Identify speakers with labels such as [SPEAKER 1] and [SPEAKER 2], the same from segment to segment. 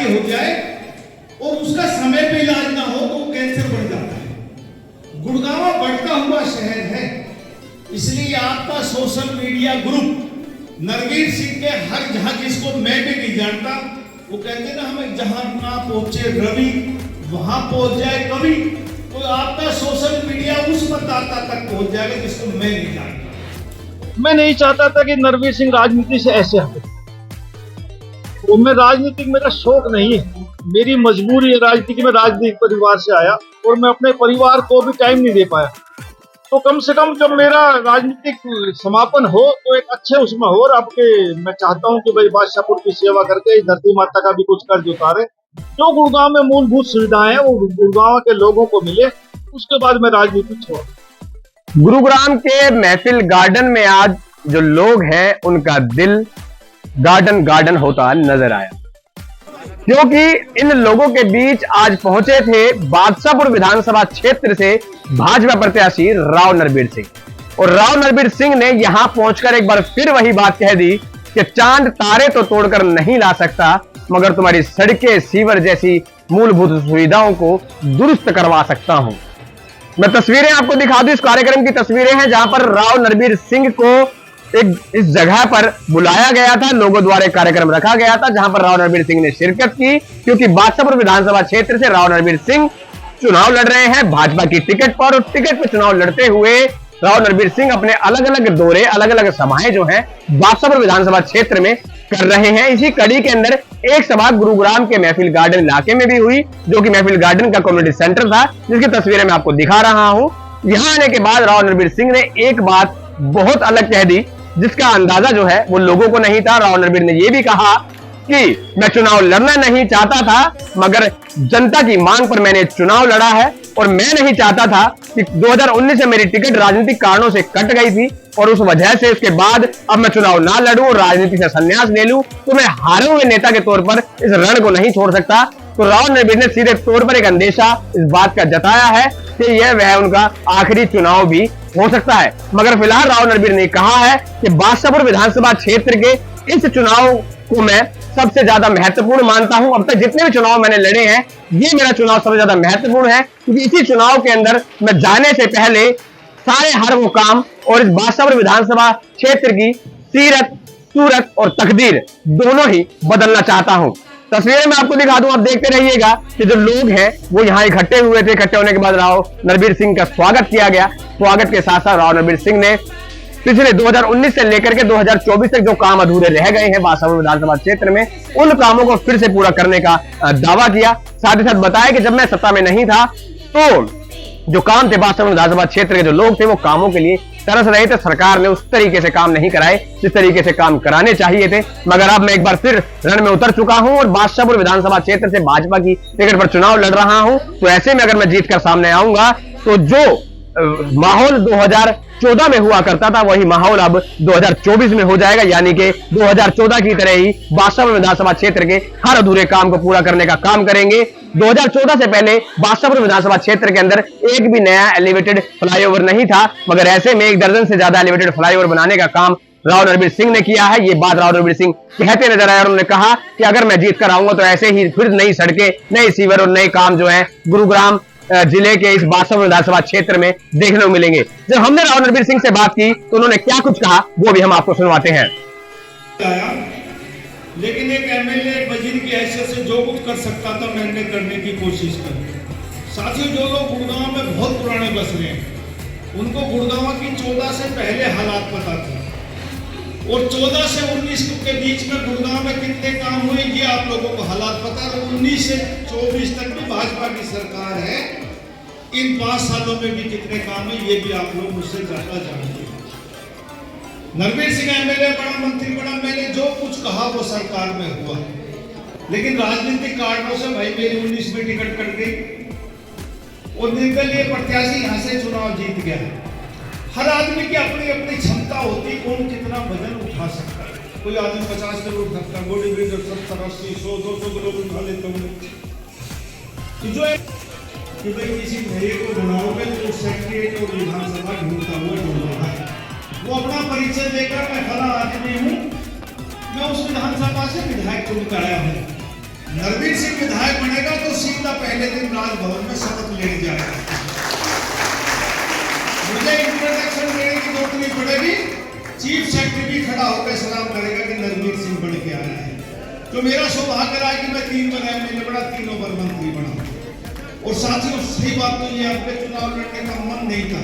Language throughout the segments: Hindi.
[SPEAKER 1] बीमारी हो जाए और उसका समय पे इलाज ना हो तो वो कैंसर बढ़ जाता है। गुड़गांव बढ़ता हुआ शहर है, इसलिए आपका social media group Narveer Singh के हर जहां, जिसको मैं भी नहीं जानता, वो कहते ना हमें जहां ना पहुंचे रवि वहां पहुंच जाए कवि, तो आपका सोशल मीडिया उस मतदाता तक पहुंच जाएगा जिसको मैं नहीं जानता।
[SPEAKER 2] मैं नहीं चाहता था कि नरवीर सिंह राजनीति से ऐसे हटे। वो मैं राजनीतिक, मेरा शौक नहीं है, मेरी मजबूरी है राजनीति की। मैं राजनीतिक परिवार से आया और मैं अपने परिवार को भी टाइम नहीं दे पाया। तो कम से कम जब मेरा राजनीतिक समापन हो तो एक अच्छे उसमें हो। और आपके मैं चाहता हूं कि भाई बादशाहपुर की सेवा करके इस धरती माता का भी कुछ कर्ज उतारे। जो गुड़गांव में मूलभूत सुविधाएं हैं वो गुड़गांव के लोगों को मिले, उसके बाद मैं राजनीति छोड़।
[SPEAKER 3] गुरुग्राम के महफिल गार्डन में आज जो लोग हैं उनका दिल गार्डन गार्डन होता नजर आया, क्योंकि इन लोगों के बीच आज पहुंचे थे बादशाहपुर विधानसभा क्षेत्र से भाजपा प्रत्याशी राव नरवीर सिंह। और राव नरवीर सिंह ने यहां पहुंचकर एक बार फिर वही बात कह दी कि चांद तारे तो तोड़कर नहीं ला सकता, मगर तुम्हारी सड़कें, सीवर जैसी मूलभूत सुविधाओं को दुरुस्त करवा सकता हूं। मैं तस्वीरें आपको दिखा दूं, इस कार्यक्रम की तस्वीरें हैं जहां पर राव नरवीर सिंह को एक इस जगह पर बुलाया गया था, लोगों द्वारा एक कार्यक्रम रखा गया था जहां पर राव नरवीर सिंह ने शिरकत की, क्योंकि बादशाहपुर विधानसभा क्षेत्र से राव नरवीर सिंह चुनाव लड़ रहे हैं भाजपा की टिकट पर। और टिकट पर चुनाव लड़ते हुए राव नरवीर सिंह अपने अलग अलग दौरे, अलग अलग सभाएं जो हैं बादशाहपुर विधानसभा क्षेत्र में कर रहे हैं। इसी कड़ी के अंदर एक सभा गुरुग्राम के महफिल गार्डन इलाके में भी हुई, जो कि महफिल गार्डन का कम्युनिटी सेंटर था, जिसकी तस्वीरें मैं आपको दिखा रहा हूं। यहां आने के बाद राव नरवीर सिंह ने एक बात बहुत अलग कह दी, जिसका अंदाजा जो है वो लोगों को नहीं था। राव नरवीर ने यह भी कहा कि मैं चुनाव लड़ना नहीं चाहता था, मगर जनता की मांग पर मैंने चुनाव लड़ा है। और मैं नहीं चाहता था कि 2019 में मेरी टिकट राजनीतिक कारणों से कट गई थी और उस वजह से उसके बाद अब मैं चुनाव ना लड़ूं और राजनीति से संन्यास ले लूं, तो मैं हारे हुए नेता के तौर पर इस रण को नहीं छोड़ सकता। तो राव नरवीर ने सीधे तौर पर एक अंदेशा इस बात का जताया है कि यह वह उनका आखिरी चुनाव भी हो सकता है। मगर फिलहाल राव नरवीर ने कहा है कि बादशाहपुर विधानसभा क्षेत्र के इस चुनाव को मैं सबसे ज्यादा महत्वपूर्ण मानता हूं। अब तक जितने भी चुनाव मैंने लड़े हैं, ये मेरा चुनाव सबसे ज्यादा महत्वपूर्ण है, क्योंकि इसी चुनाव के अंदर मैं जाने से पहले सारे हर वो काम और इस बादशाहपुर विधानसभा क्षेत्र की सीरत, सूरत और तकदीर दोनों ही बदलना चाहता हूं। तस्वीरें मैं आपको दिखा दूं, आप देखते रहिएगा कि जो लोग हैं वो यहाँ इकट्ठे हुए थे। इकट्ठे होने के बाद राव नरवीर सिंह का स्वागत किया गया। स्वागत के साथ साथ राव नरवीर सिंह ने पिछले 2019 से लेकर के 2024 तक जो काम अधूरे रह गए हैं बादशाहपुर विधानसभा क्षेत्र में, उन कामों को फिर से पूरा करने का दावा किया। साथ ही साथ बताया कि जब मैं सत्ता में नहीं था तो जो काम थे बादशाहपुर विधानसभा क्षेत्र के जो लोग थे वो कामों के लिए तरस रहे थे। सरकार ने उस तरीके से काम नहीं कराए जिस तरीके से काम कराने चाहिए थे। मगर अब मैं एक बार फिर रण में उतर चुका हूं और बादशाहपुर विधानसभा क्षेत्र से भाजपा की टिकट पर चुनाव लड़ रहा हूं। तो ऐसे में अगर मैं जीत कर सामने आऊंगा तो जो माहौल 2014 में हुआ करता था वही माहौल अब 2024 में हो जाएगा, यानी कि 2014 की तरह ही बादशाहपुर विधानसभा क्षेत्र के हर अधूरे काम को पूरा करने का काम करेंगे। 2014 से पहले बादशाहपुर विधानसभा क्षेत्र के अंदर एक भी नया एलिवेटेड फ्लाईओवर नहीं था, मगर ऐसे में 1 दर्जन से ज्यादा एलिवेटेड फ्लाईओवर बनाने का काम राव नरवीर सिंह ने किया है। ये बात राव नरवीर सिंह कहते नजर आए और उन्होंने कहा कि अगर मैं जीत कर आऊंगा तो ऐसे ही फिर नई सड़कें, नई सीवर और नए काम जो है गुरुग्राम जिले के इस बादशाहपुर विधानसभा क्षेत्र में देखने को मिलेंगे। जब हमने राव नरवीर सिंह से बात की तो उन्होंने क्या कुछ कहा वो भी हम आपको सुनवाते हैं।
[SPEAKER 1] लेकिन एक एमएलए वजीर की हैसियत से जो कुछ कर सकता था मैंने करने की कोशिश की। साथियों, जो लोग गुड़गांव में बहुत पुराने बस रहे हैं उनको गुड़गांव की 14 से पहले हालात पता थे और 14 से 19 के बीच में गुड़गांव में कितने काम हुए ये आप लोगों को हालात पता है। 19 से 24 तक भी भाजपा की सरकार है, इन 5 सालों में भी कितने काम है ये भी आप लोग मुझसे ज्यादा जानते हैं। नरवीर सिंह एमएलए बड़ा, मंत्री बड़ा, मैंने जो कुछ कहा वो सरकार में हुआ, लेकिन राजनीतिक कारणों से भाई मेरी 19 में टिकट कट गई और निर्दलीय प्रत्याशी यहाँ से चुनाव जीत गया। हर आदमी की अपनी अपनी क्षमता होती, कौन कितना वजन उठा सकता है। कोई आदमी 50 किलो उठा सकता है, बॉडी बिल्डर 70, 80, 100, 200 किलो उठा लेते होंगे। जो कि भाई किसी मेरे को बनाओगे तो सेक्रेटरी और विधानसभा ढूंढता हुआ ढूंढ रहा है, वो अपना परिचय देकर मैं खड़ा आदमी हूँ, मैं उस विधानसभा से विधायक चुन कर आया हूँ। नरवीर सिंह विधायक बनेगा तो सीधा पहले दिन राजभवन में शपथ लेने जाएगा। मुझे इंट्रोडक्शन देने की जरूरत नहीं पड़ेगी, चीफ सेक्रेटरी खड़ा होकर सलाम करेगा कि नरवीर सिंह बन के आया है। तो मेरा सौभाग्य रहा कि मैं 3 बार एमएलए बना, 3 बार मंत्री बना। और साथियों सही बात तो ये आपके चुनाव लड़ने का मन नहीं था,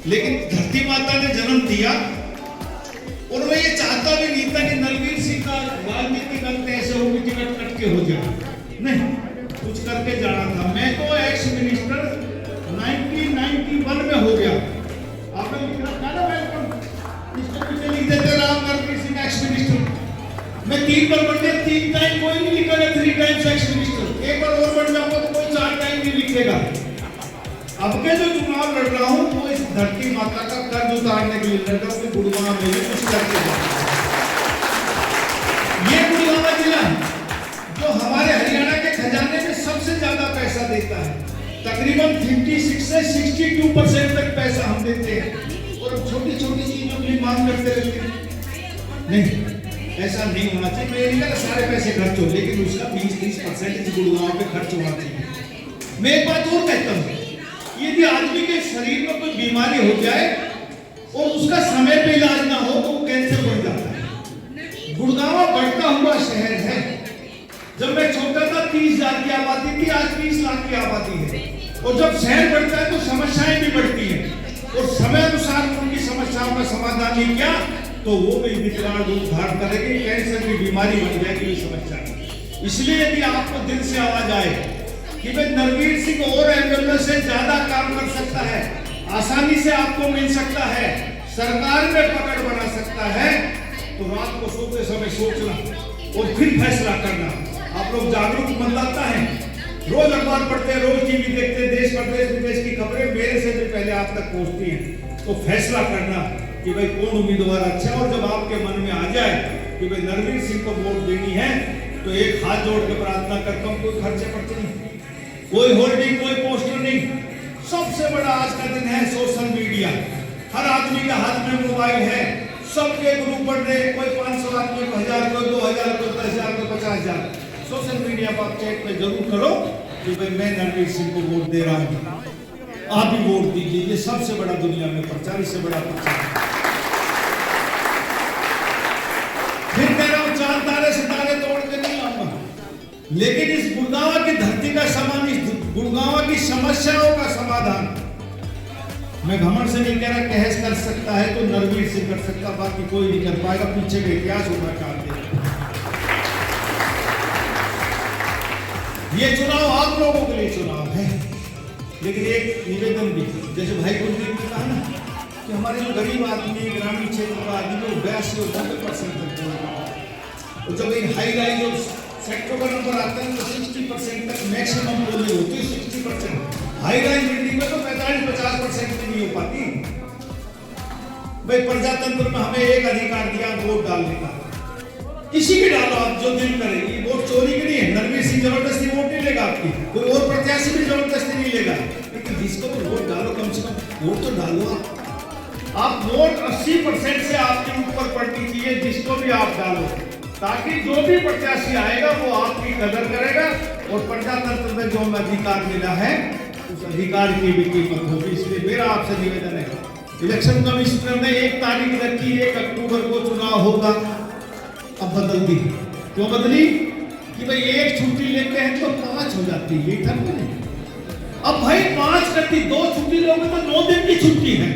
[SPEAKER 1] लेकिन धरती माता ने जन्म दिया और मैं ये चाहता भी नहीं था कि नरवीर सिंह का राजनीतिक अंत ऐसे हो कि टिकट कट के हो जाए, नहीं, कुछ करके जाना था। मैं तो एक्स मिनिस्टर 1991 में हो गया। आपने लिख रखा ना वेलकम, इसके पीछे लिख देते राम नरवीर सिंह एक्स मिनिस्टर। मैं 3 बार बन गया, 3 टाइम कोई नहीं लिखेगा 3 टाइम्स एक्स मिनिस्टर। एक बार और बन जाऊंगा तो कोई 4 टाइम नहीं लिखेगा। अब के जो चुनाव लड़ रहा हूं वो इस धरती माता का कर्ज उतारने के लिए लड़ रहा हूं कि गुड़गांव में भी कुछ करके ये गुड़गांव जिला जो हमारे हरियाणा के खजाने में सबसे ज्यादा पैसा देता है, तकरीबन 56 से 62% तक पैसा हम देते हैं और छोटी छोटी चीजों की मांग करते रहते हैं। नहीं, ऐसा नहीं होना चाहिए। मैं नहीं कहता सारे पैसे खर्च हो, लेकिन उसका 20-30% इस गुड़गांव पे खर्च होना चाहिए। मैं एक बात और कहता हूँ, यदि आदमी के शरीर में कोई बीमारी हो जाए और उसका समय पे इलाज ना हो तो वो कैंसर बढ़ जाता है। गुड़गांव बढ़ता हुआ शहर है। जब मैं छोटा था 30,000 की आबादी थी, आज 20 लाख की आबादी है। और जब शहर बढ़ता है तो समस्याएं भी बढ़ती हैं और समय अनुसार उनकी समस्याओं का समाधान नहीं किया तो वो भी विकराल रूप धारण करेगी, कैंसर की बीमारी बन जाएगी समस्या। इसलिए यदि आपको दिल से आवाज आए कि भाई नरवीर सिंह और एमएलए से ज्यादा काम कर सकता है, आसानी से आपको मिल सकता है, सरकार में पकड़ बना सकता है, तो रात को सोते समय सोचना और फिर फैसला करना। आप लोग जागरूक मतदाता हैं, रोज अखबार पढ़ते हैं, रोज टीवी देखते हैं, देश प्रदेश विदेश की खबरें मेरे से भी पहले आप तक पहुंचती हैं। तो फैसला करना कि भाई कौन उम्मीदवार अच्छा है। और जब आपके मन में आ जाए कि भाई नरवीर सिंह को वोट देनी है तो एक हाथ जोड़ के प्रार्थना करता हूँ, कोई खर्चे पड़ते नहीं, कोई होर्डिंग, कोई पोस्टर नहीं। सबसे बड़ा आज का दिन है सोशल मीडिया। हर आदमी के हाथ में मोबाइल है, सबके ग्रुप बढ़ रहे, कोई 500 आदमी को 1000, कोई 2000, कोई 10,000, कोई 50,000। सोशल मीडिया पर चैट में जरूर करो कि भाई मैं नरवीर सिंह को वोट दे रहा हूं, आप भी वोट दीजिए। ये सबसे बड़ा दुनिया में प्रचार, इससे बड़ा प्रचार। फिर कह रहा हूं 4 तारे सितारे तोड़ के नहीं आऊंगा, लेकिन इस गुड़गांव की धरती का समान, इस गुड़गांव की समस्याओं का समाधान मैं घमंड से नहीं कह रहा, कहस कर सकता है तो नरवीर सिंह कर सकता, बाकी कोई नहीं कर पाएगा। पीछे का इतिहास होना चाहते हैं। ये चुनाव आप लोगों के लिए चुनाव है, लेकिन एक निवेदन भी, जैसे भाई कुलदीप ने कहा ना कि हमारे जो गरीब आदमी, ग्रामीण क्षेत्र का आदमी 82 और 90% तक बोल, और जब एक हाई राइज सेक्टर का नंबर आता है तो 60% तक मैक्सिमम पोलिंग होती है। 60% हाई राइज बिल्डिंग में तो 45-50% भी नहीं हो पाती। भाई प्रजातंत्र में हमें एक अधिकार दिया वोट डालने का, किसी भी डालो आप जो दिल करेगी। वोट चोरी की नहीं है, नरवीर सिंह जबरदस्ती वोट नहीं लेगा आपकी, कोई और प्रत्याशी भी जबरदस्ती नहीं लेगा, लेकिन जिसको भी वोट डालो कम से कम वोट तो डालो। आप वोट 80% से आपके ऊपर पड़नी चाहिए, जिसको भी आप डालो, ताकि जो भी प्रत्याशी आएगा वो आपकी कदर करेगा और प्रजातंत्र में जो हमें अधिकार मिला है उस अधिकार की भी कीमत होगी। इसलिए मेरा आपसे निवेदन है, इलेक्शन कमिश्नर ने 1 तारीख रखी, 1 अक्टूबर को चुनाव होगा, अब बदल दी। क्यों बदली? कि भाई 1 छुट्टी लेते हैं तो 5 हो जाती है, ये ठीक नहीं। अब भाई 5 करती, 2 छुट्टी लोगे तो 9 दिन की छुट्टी है।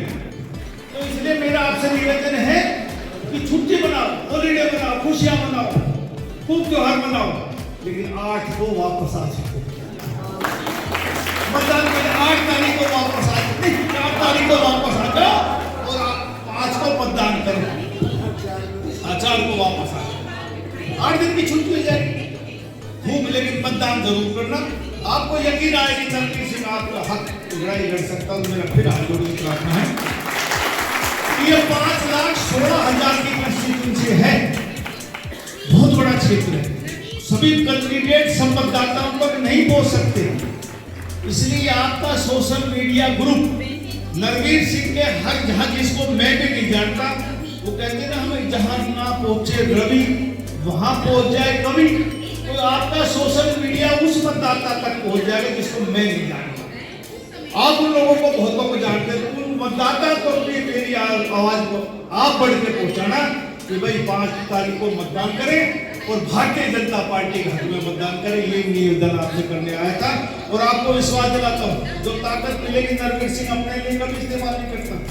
[SPEAKER 1] तो इसलिए मेरा आपसे निवेदन है कि छुट्टी बनाओ, हॉलीडे बनाओ, खुशियां मनाओ, खूब त्योहार मनाओ, लेकिन 8 को वापस आ सको। मतदान करें 8 तारीख को वापस आ जाओ, 4 तारीख को वापस आ जाओ और 5 को मतदान करो, 4 को वापस आ जाओ। 8 दिन की छुट्टी हो जाएगी खूब, लेकिन मतदान जरूर करना। आपको यकीन आएगी नरवीर सिंह आपका हक लड़ाई लड़ सकता हूँ। मेरा फिर हाथ जोड़ के प्रार्थना है कि ये 5,16,000 की कंस्टिट्यूंसी है, बहुत बड़ा क्षेत्र है। सभी कैंडिडेट सब मतदाताओं तक नहीं पहुंच सकते, इसलिए आपका social media group Narveer Singh के हर जहां, जिसको मैं भी नहीं जानता, वो कहते ना हमें जहां ना पहुंचे रवि वहां पहुंच जाए कवि। तो तो आपका सोशल मीडिया उस मतदाता तक पहुंच जाएगा जिसको मैं नहीं जानता। आप उन लोगों को बहुतों को जानते हैं, तो उन मतदाता को भी मेरी आवाज को आप बढ़ के पहुंचाना कि भाई 5 तारीख को मतदान करें और भारतीय जनता पार्टी के हक में मतदान करें। ये निवेदन आपसे करने आया था और आपको विश्वास दिलाता हूँ, जो ताकत मिलेगी नरवीर सिंह अपने लिए कभी इस्तेमाल नहीं करता।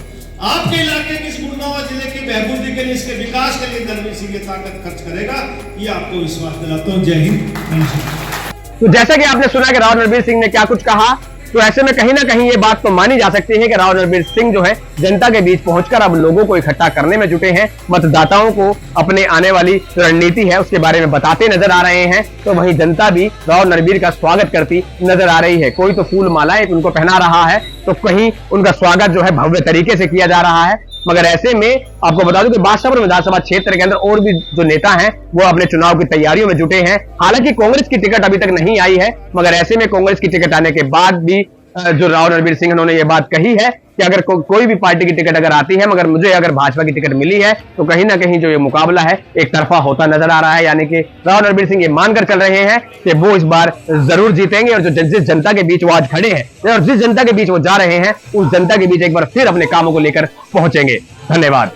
[SPEAKER 1] आपके इलाके के इस गुड़गांव जिले की बहबूदी के लिए, इसके विकास के लिए नरवीर सिंह ये ताकत खर्च करेगा, ये आपको विश्वास दिलाता हूँ। जय हिंद।
[SPEAKER 3] तो जैसा कि आपने सुना कि राव नरवीर सिंह ने क्या कुछ कहा, तो ऐसे में कहीं ना कहीं ये बात तो मानी जा सकती है कि राव नरवीर सिंह जो है जनता के बीच पहुंचकर अब लोगों को इकट्ठा करने में जुटे हैं, मतदाताओं को अपने आने वाली रणनीति है उसके बारे में बताते नजर आ रहे हैं। तो वहीं जनता भी राव नरवीर का स्वागत करती नजर आ रही है। कोई तो फूल मालाएं उनको पहना रहा है, तो कहीं उनका स्वागत जो है भव्य तरीके से किया जा रहा है। मगर ऐसे में आपको बता दूं कि बादशाहपुर विधानसभा क्षेत्र के अंदर और भी जो नेता हैं वो अपने चुनाव की तैयारियों में जुटे हैं। हालांकि कांग्रेस की टिकट अभी तक नहीं आई है, मगर ऐसे में कांग्रेस की टिकट आने के बाद भी जो राव नरवीर सिंह उन्होंने ये बात कही है कि अगर कोई भी पार्टी की टिकट अगर आती है, मगर मुझे अगर भाजपा की टिकट मिली है, तो कहीं ना कहीं जो ये मुकाबला है एक तरफा होता नजर आ रहा है। यानी कि राव नरवीर सिंह ये मानकर चल रहे हैं कि वो इस बार जरूर जीतेंगे और जो जिस जनता के बीच वो आज खड़े हैं और जिस जनता के बीच वो जा रहे हैं उस जनता के बीच एक बार फिर अपने कामों को लेकर पहुंचेंगे। धन्यवाद।